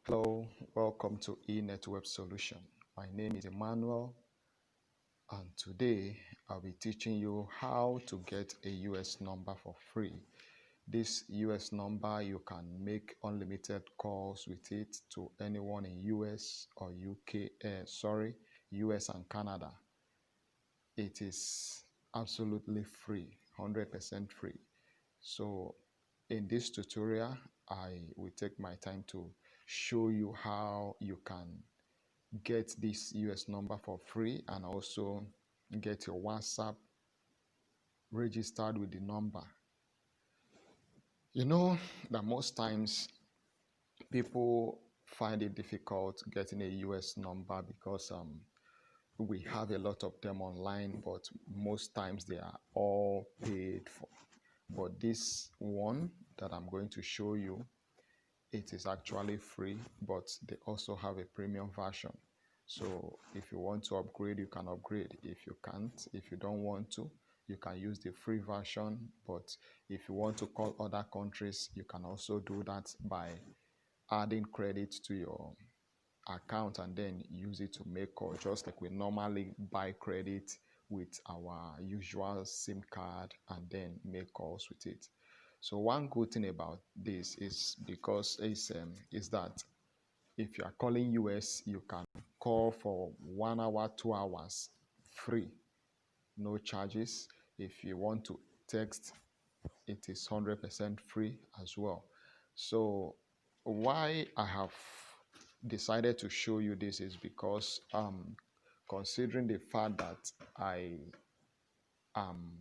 Hello, welcome to eNetWeb Solution. My name is Emmanuel, and today I'll be teaching you how to get a US number for free. This US number, you can make unlimited calls with it to anyone in US or US and Canada. It is absolutely free, 100% free. So in this tutorial, I will take my time to show you how you can get this US number for free and also get your WhatsApp registered with the number. You know that most times people find it difficult getting a US number because we have a lot of them online, but most times they are all paid for. But this one that I'm going to show you, it is actually free, but they also have a premium version. So if you want to upgrade, you can upgrade. If you can't, if you don't want to, you can use the free version. But if you want to call other countries, you can also do that by adding credit to your account and then use it to make calls, just like we normally buy credit with our usual SIM card and then make calls with it. So one good thing about this is because is that if you are calling US, you can call for 1 hour, 2 hours free, no charges. If you want to text, it is 100% free as well. So why I have decided to show you this is because considering the fact that I am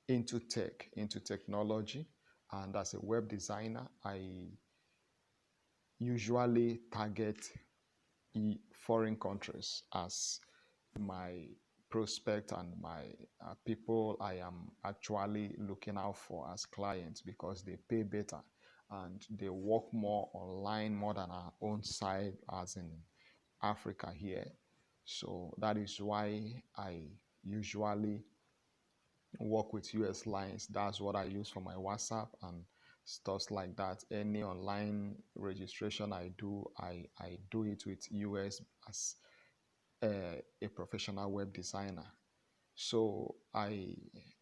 into tech, into technology, and as a web designer, I usually target foreign countries as my prospect and my people I am actually looking out for as clients because they pay better and they work more online more than our own side as in Africa here. So that is why I usually work with US lines. That's what I use for my WhatsApp and stuff like that. Any online registration I do, I do it with US as a professional web designer. So I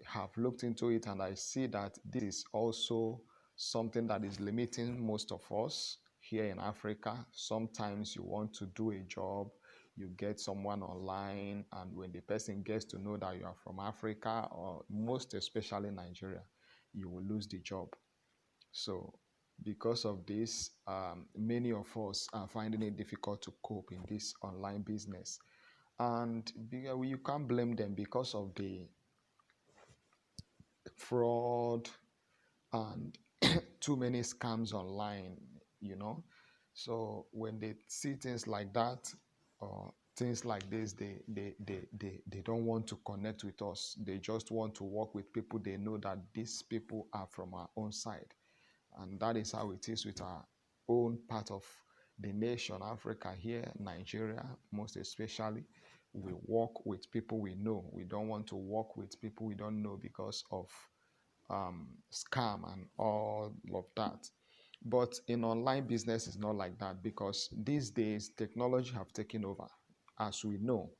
have looked into it and I see that this is also something that is limiting most of us here in Africa. Sometimes you want to do a job, you get someone online, and when the person gets to know that you are from Africa or most especially Nigeria, you will lose the job. So because of this, many of us are finding it difficult to cope in this online business. And you can't blame them because of the fraud and too many scams online, you know. So when they see things like that or things like this, they don't want to connect with us. They just want to work with people they know that these people are from our own side. And that is how it is with our own part of the nation, Africa here, Nigeria, most especially. We work with people we know. We don't want to work with people we don't know because of scam and all of that. But in online business, it's not like that because these days technology have taken over. As we know,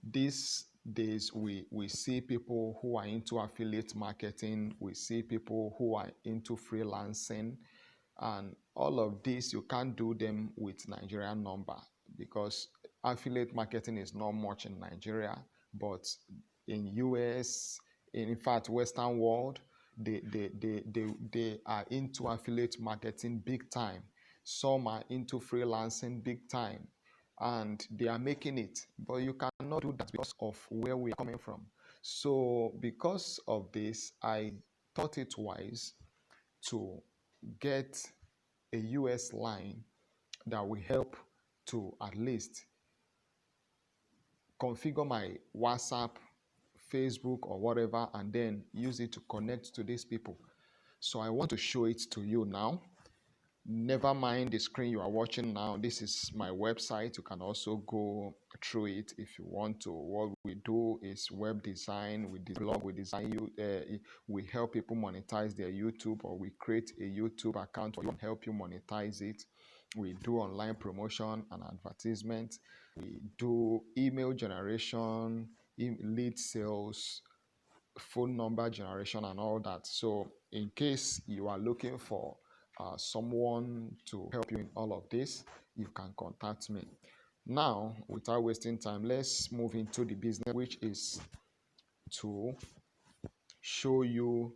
these days we see people who are into affiliate marketing, we see people who are into freelancing, and all of this you can't do them with Nigerian number because affiliate marketing is not much in Nigeria, but in US, in fact Western world, they are into affiliate marketing big time. Some are into freelancing big time and they are making it, but you cannot do that because of where we are coming from. So because of this, I thought it wise to get a US line that will help to at least configure my WhatsApp, Facebook, or whatever, and then use it to connect to these people. So I want to show it to you now. Never mind the screen you are watching now. This is my website. You can also go through it if you want to. What we do is web design. We blog. We design you. We help people monetize their YouTube, or we create a YouTube account or help you monetize it. We do online promotion and advertisement. We do email generation, lead sales, phone number generation, and all that. So in case you are looking for someone to help you in all of this, you can contact me. Now, without wasting time, let's move into the business, which is to show you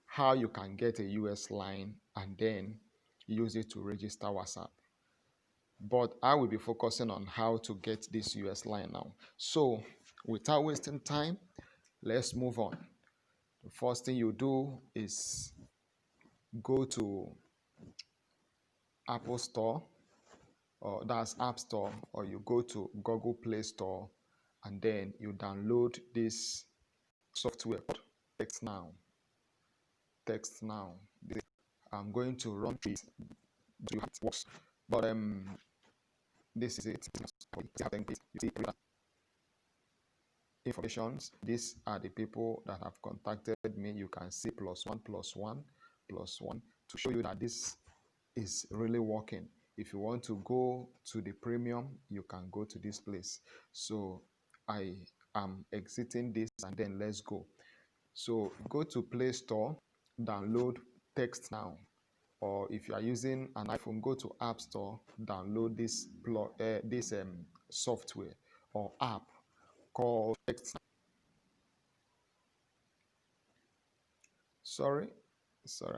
how you can get a US line and then use it to register WhatsApp. But I will be focusing on how to get this US line now. So without wasting time, let's move on. The first thing you do is go to Apple Store, or that's App Store, or you go to Google Play Store, and then you download this software called TextNow. TextNow. I'm going to run through it. Do how it works? But this is it. You see informations. These are the people that have contacted me. You can see +1 to show you that this is really working. If you want to go to the premium, you can go to this place. So I am exiting this, and then let's go. So go to Play Store, download TextNow, or if you are using an iPhone, go to App Store, download this software or app called TextNow. Sorry,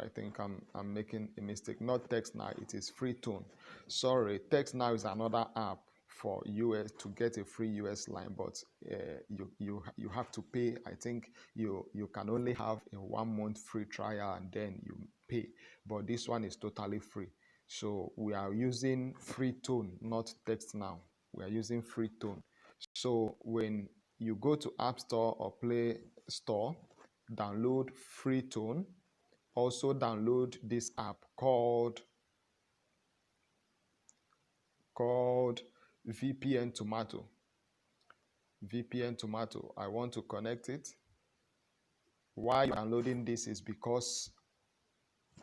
I think I'm making a mistake. Not TextNow, it is FreeTone. Sorry, TextNow is another app for US to get a free US line, but you have to pay. I think you can only have a 1 month free trial and then you pay. But this one is totally free. So we are using FreeTone, not TextNow. We are using FreeTone. So when you go to App Store or Play Store, download FreeTone. Also download this app called VPN Tomato. VPN Tomato. I want to connect it. Why you're downloading this is because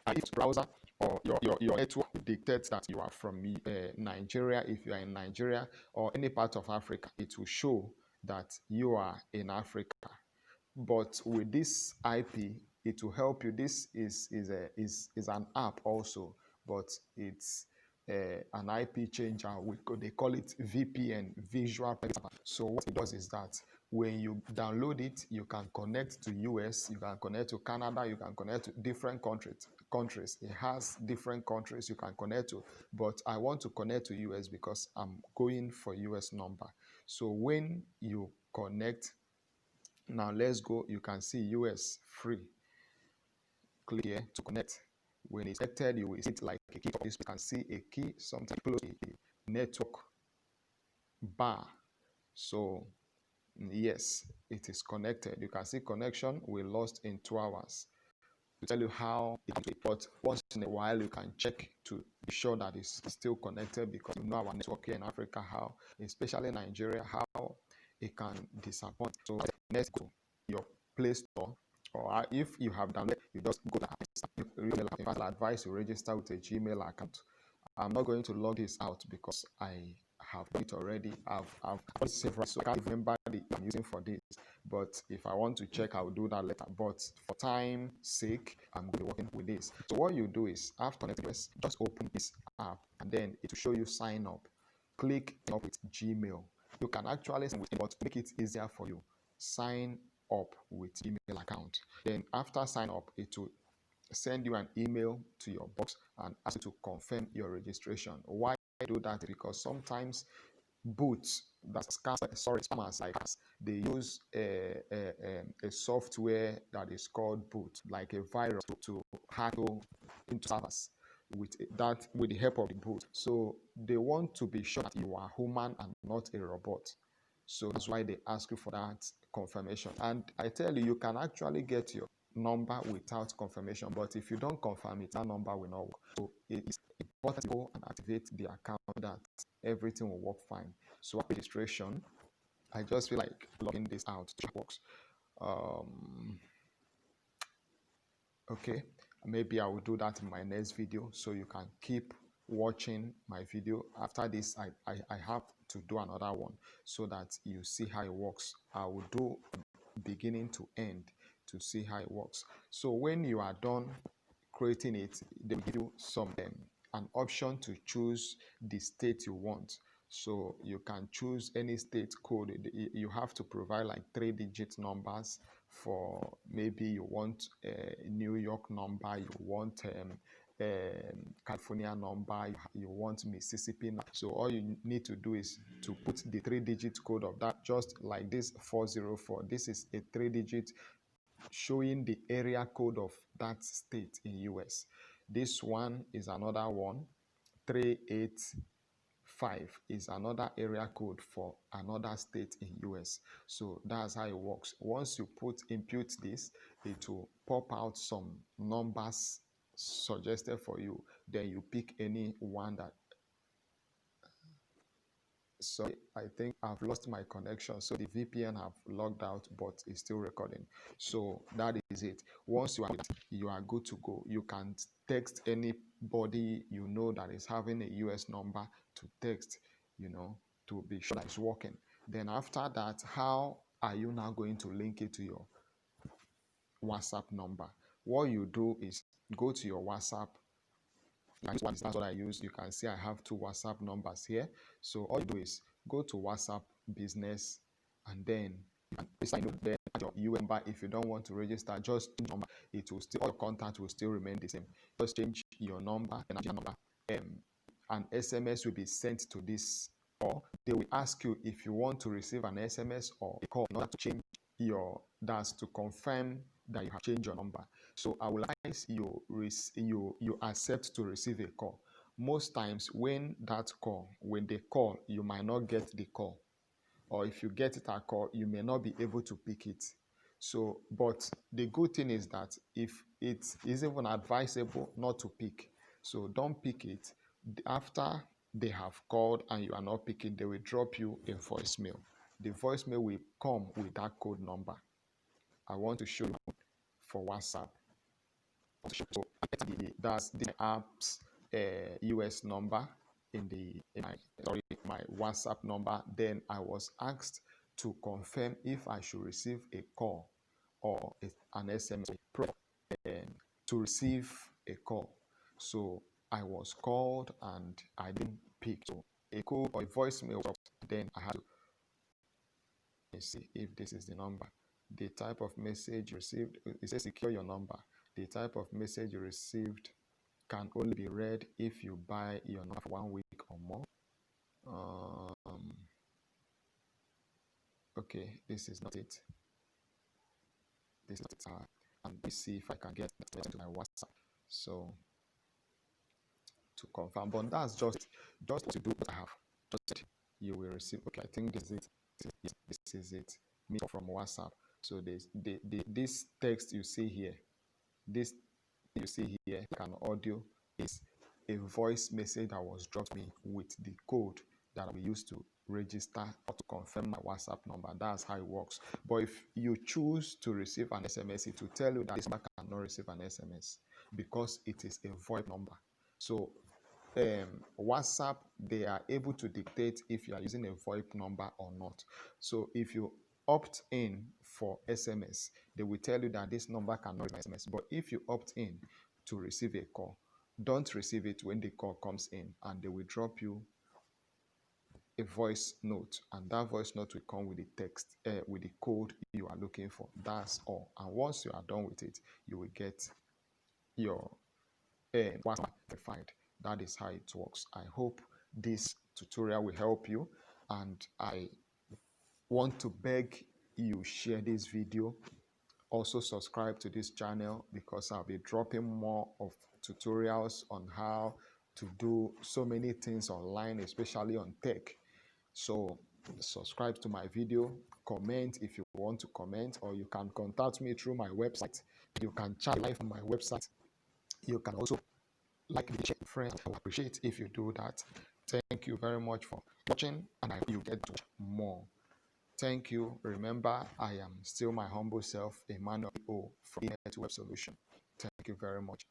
if browser or your network dictates that you are from Nigeria. If you are in Nigeria or any part of Africa, it will show that you are in Africa. But with this IP, it will help you. This is an app also, but it's an IP changer. They call it VPN, Visual Private Server. So what it does is that when you download it, you can connect to US, you can connect to Canada, you can connect to different countries. It has different countries you can connect to, but I want to connect to US because I'm going for US number. So when you connect, now let's go. You can see US free. Click here to connect. When it's connected, you will see it like a key. You can see a key, something close to a network bar. So yes, it is connected. You can see connection we lost in 2 hours. To tell you how it is, but once in a while you can check to be sure that it's still connected, because you know our network here in Africa, how, especially Nigeria, how it can disappoint. So let's go your Play Store, or if you have downloaded, you just go to I'll advise you register with a Gmail account. I'm not going to log this out because I have it already. I've several, so I can't remember the I'm using for this. But if I want to check, I'll do that later. But for time's sake, I'm going to be working with this. So what you do is, after this, just open this app, and then it will show you sign up. Click up with Gmail. You can actually sign with it, but make it easier for you. Sign up with email account. Then after sign up, it will send you an email to your box and ask you to confirm your registration. Why I do that? Because sometimes bots, that's spammers like us, they use a software that is called boot, like a virus, to hack into servers with the help of the boot. So they want to be sure that you are human and not a robot. So that's why they ask you for that confirmation. And I tell you, you can actually get number without confirmation, but if you don't confirm it, that number will not work. So it is important to go and activate the account that everything will work fine. So registration, I just feel like logging this out to works. Okay, maybe I will do that in my next video, so you can keep watching my video. After this, I have to do another one so that you see how it works. I will do beginning to end to see how it works. So when you are done creating it, they will give you an option to choose the state you want. So you can choose any state code. You have to provide like 3-digit numbers for, maybe you want a New York number, you want California number, you want Mississippi number. So all you need to do is to put the 3-digit code of that, just like this 404. This is a 3-digit showing the area code of that state in US. This one is another one. 385 is another area code for another state in US. So that's how it works. Once you input this, it will pop out some numbers suggested for you. Then you pick any one that. So I think I've lost my connection, so the VPN have logged out, but it's still recording. So that is it. Once you are good to go. You can text anybody you know that is having a US number to text, to be sure that it's working. Then after that, how are you now going to link it to your WhatsApp number? What you do is go to your WhatsApp. That's what I use. You can see I have 2 WhatsApp numbers here. So all you do is go to WhatsApp Business, and then you can register your UN number. If you don't want to register, just number. It will still, all your contact will still remain the same. Just change your number and your number. An SMS will be sent to this, or they will ask you if you want to receive an SMS or a call in order to change that's to confirm that you have changed your number. So I will advise you accept to receive a call. Most times when they call, you might not get the call, or if you get a call, you may not be able to pick it. So, but the good thing is that if it is even advisable not to pick, so don't pick it. After they have called and you are not picking, they will drop you a voicemail. The voicemail will come with that code number. I want to show you for WhatsApp. So that's the app's US number in my WhatsApp number. Then I was asked to confirm if I should receive a call or an SMS to receive a call. So I was called and I didn't pick. So a call or a voicemail, then I had to see if this is the number. The type of message received, it says secure your number. The type of message you received can only be read if you buy your number for 1 week or more. Okay, this is not it. This is not it. And let's see if I can get that to my WhatsApp. So to confirm, but that's just to do what I have. Just you will receive. Okay, I think this is it. This is it. Me from WhatsApp. So this text you see here, an audio, is a voice message that was dropped me with the code that we used to register or to confirm my WhatsApp number. That's how it works. But if you choose to receive an SMS, it will tell you that this number cannot receive an SMS because it is a VoIP number. So WhatsApp, they are able to dictate if you are using a VoIP number or not. So if you opt in for SMS, they will tell you that this number cannot receive SMS. But if you opt in to receive a call, don't receive it when the call comes in, and they will drop you a voice note, and that voice note will come with the text, with the code you are looking for. That's all. And once you are done with it, you will get your WhatsApp verified. That is how it works. I hope this tutorial will help you, and I want to beg you share this video. Also subscribe to this channel because I'll be dropping more of tutorials on how to do so many things online, especially on tech. So subscribe to my video, comment if you want to comment, or you can contact me through my website. You can chat live on my website. You can also like the share with friends. I will appreciate if you do that. Thank you very much for watching, and I hope you get to watch more. Thank you. Remember, I am still my humble self, Emmanuel O from Net Web Solution. Thank you very much.